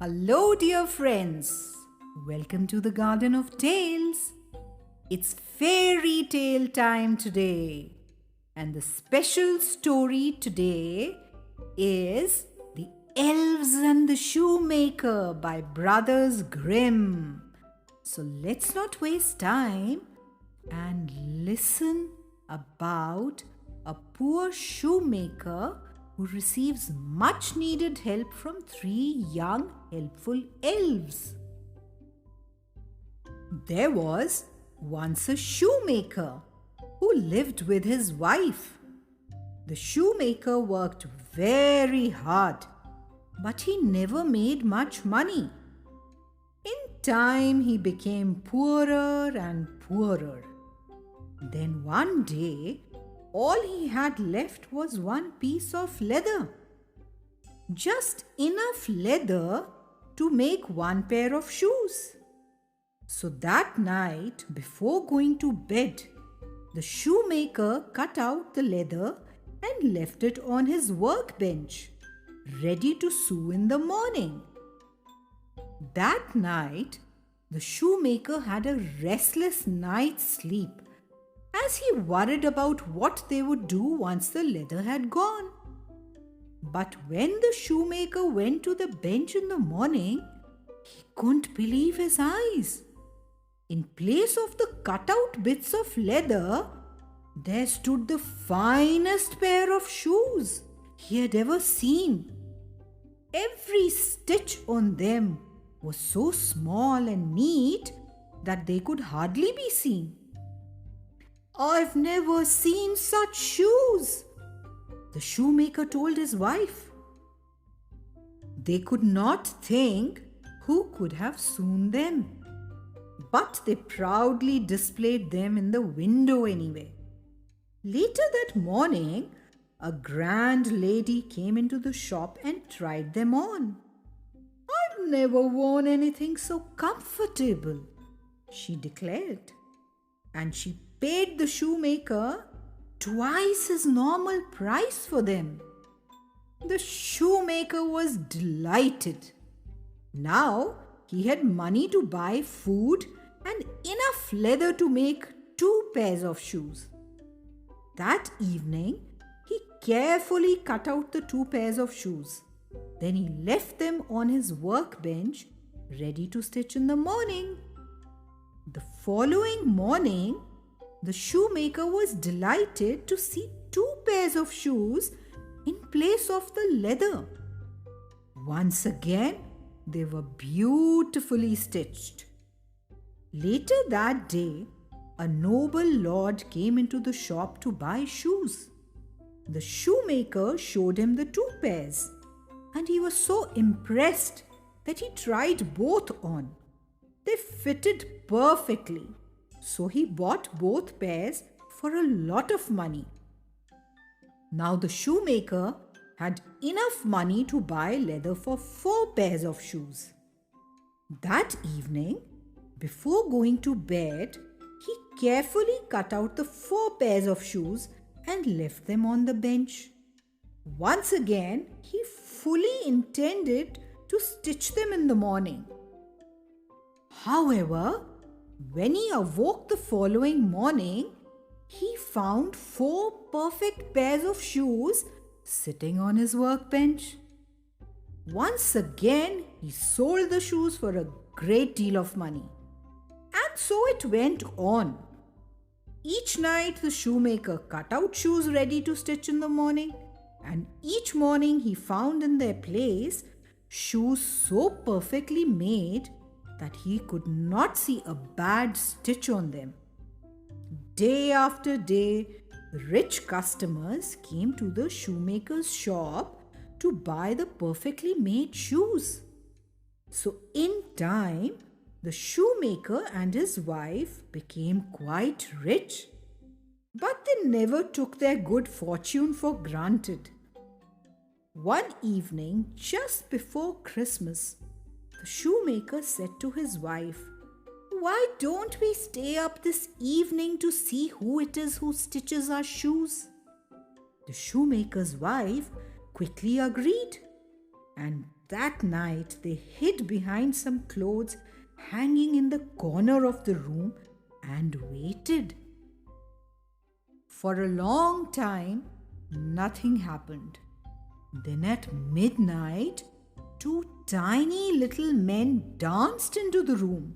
Hello, dear friends. Welcome to the Garden of Tales. It's fairy tale time today. And the special story today is The Elves and the Shoemaker by Brothers Grimm. So let's not waste time and listen about a poor shoemaker who receives much needed help from three young helpful elves. There was once a shoemaker who lived with his wife. The shoemaker worked very hard, but he never made much money. In time, he became poorer and poorer. Then one day, all he had left was one piece of leather. Just enough leather to make one pair of shoes. So that night, before going to bed, the shoemaker cut out the leather and left it on his workbench, ready to sew in the morning. That night, the shoemaker had a restless night's sleep as he worried about what they would do once the leather had gone. But when the shoemaker went to the bench in the morning, he couldn't believe his eyes. In place of the cut-out bits of leather, there stood the finest pair of shoes he had ever seen. Every stitch on them was so small and neat that they could hardly be seen. "I've never seen such shoes," the shoemaker told his wife. They could not think who could have sewn them, but they proudly displayed them in the window anyway. Later that morning, a grand lady came into the shop and tried them on. "I've never worn anything so comfortable," she declared. And she paid the shoemaker twice his normal price for them. The shoemaker was delighted. Now he had money to buy food and enough leather to make 2 pairs of shoes. That evening, he carefully cut out the 2 pairs of shoes. Then he left them on his workbench, ready to stitch in the morning. The following morning, the shoemaker was delighted to see 2 pairs of shoes in place of the leather. Once again, they were beautifully stitched. Later that day, a noble lord came into the shop to buy shoes. The shoemaker showed him the 2 pairs, and he was so impressed that he tried both on. They fitted perfectly. So he bought both pairs for a lot of money. Now the shoemaker had enough money to buy leather for 4 pairs of shoes. That evening, before going to bed, he carefully cut out the 4 pairs of shoes and left them on the bench. Once again, he fully intended to stitch them in the morning. However, when he awoke the following morning, he found 4 perfect pairs of shoes sitting on his workbench. Once again, he sold the shoes for a great deal of money. And so it went on. Each night, the shoemaker cut out shoes ready to stitch in the morning, and each morning he found in their place shoes so perfectly made that he could not see a bad stitch on them. Day after day, rich customers came to the shoemaker's shop to buy the perfectly made shoes. So in time, the shoemaker and his wife became quite rich. But they never took their good fortune for granted. One evening, just before Christmas, the shoemaker said to his wife, "Why don't we stay up this evening to see who it is who stitches our shoes?" The shoemaker's wife quickly agreed, and That night they hid behind some clothes hanging in the corner of the room and waited. For a long time, nothing happened. Then at midnight, two tiny little men danced into the room.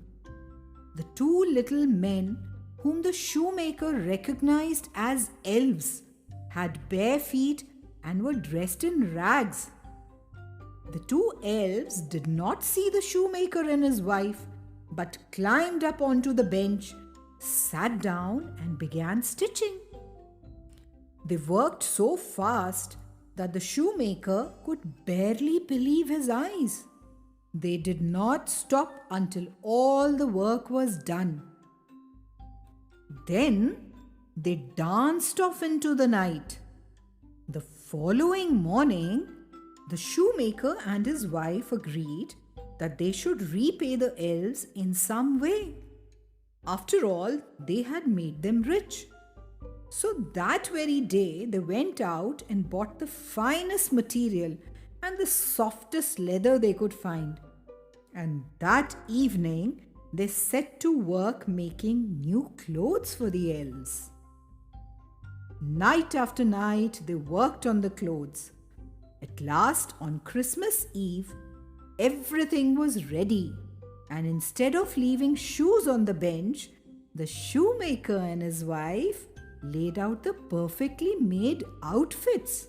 The two little men, whom the shoemaker recognized as elves, had bare feet and were dressed in rags. The two elves did not see the shoemaker and his wife, but climbed up onto the bench, sat down, and began stitching. They worked so fast that the shoemaker could barely believe his eyes. They did not stop until all the work was done. Then they danced off into the night. The following morning, the shoemaker and his wife agreed that they should repay the elves in some way. After all, they had made them rich. So that very day, they went out and bought the finest material and the softest leather they could find. And that evening, they set to work making new clothes for the elves. Night after night, they worked on the clothes. At last, on Christmas Eve, everything was ready. And instead of leaving shoes on the bench, the shoemaker and his wife laid out the perfectly made outfits.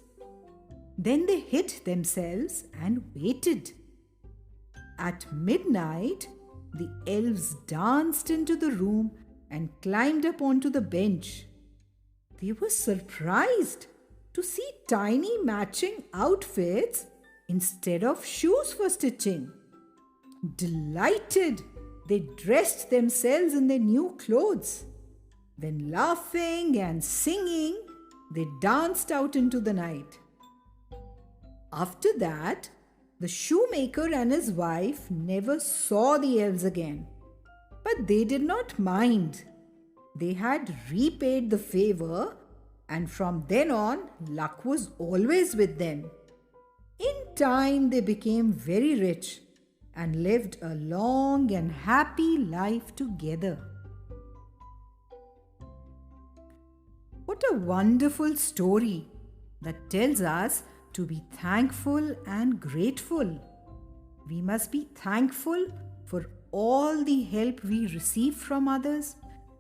Then they hid themselves and waited. At midnight, the elves danced into the room and climbed up onto the bench. They were surprised to see tiny matching outfits instead of shoes for stitching. Delighted, they dressed themselves in their new clothes. Then, laughing and singing, they danced out into the night. After that, the shoemaker and his wife never saw the elves again. But they did not mind. They had repaid the favor, and from then on, luck was always with them. In time, they became very rich and lived a long and happy life together. What a wonderful story that tells us to be thankful and grateful. We must be thankful for all the help we receive from others,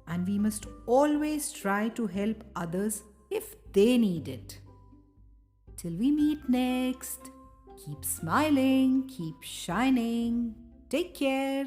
and we must always try to help others if they need it. Till we meet next, keep smiling, keep shining. Take care.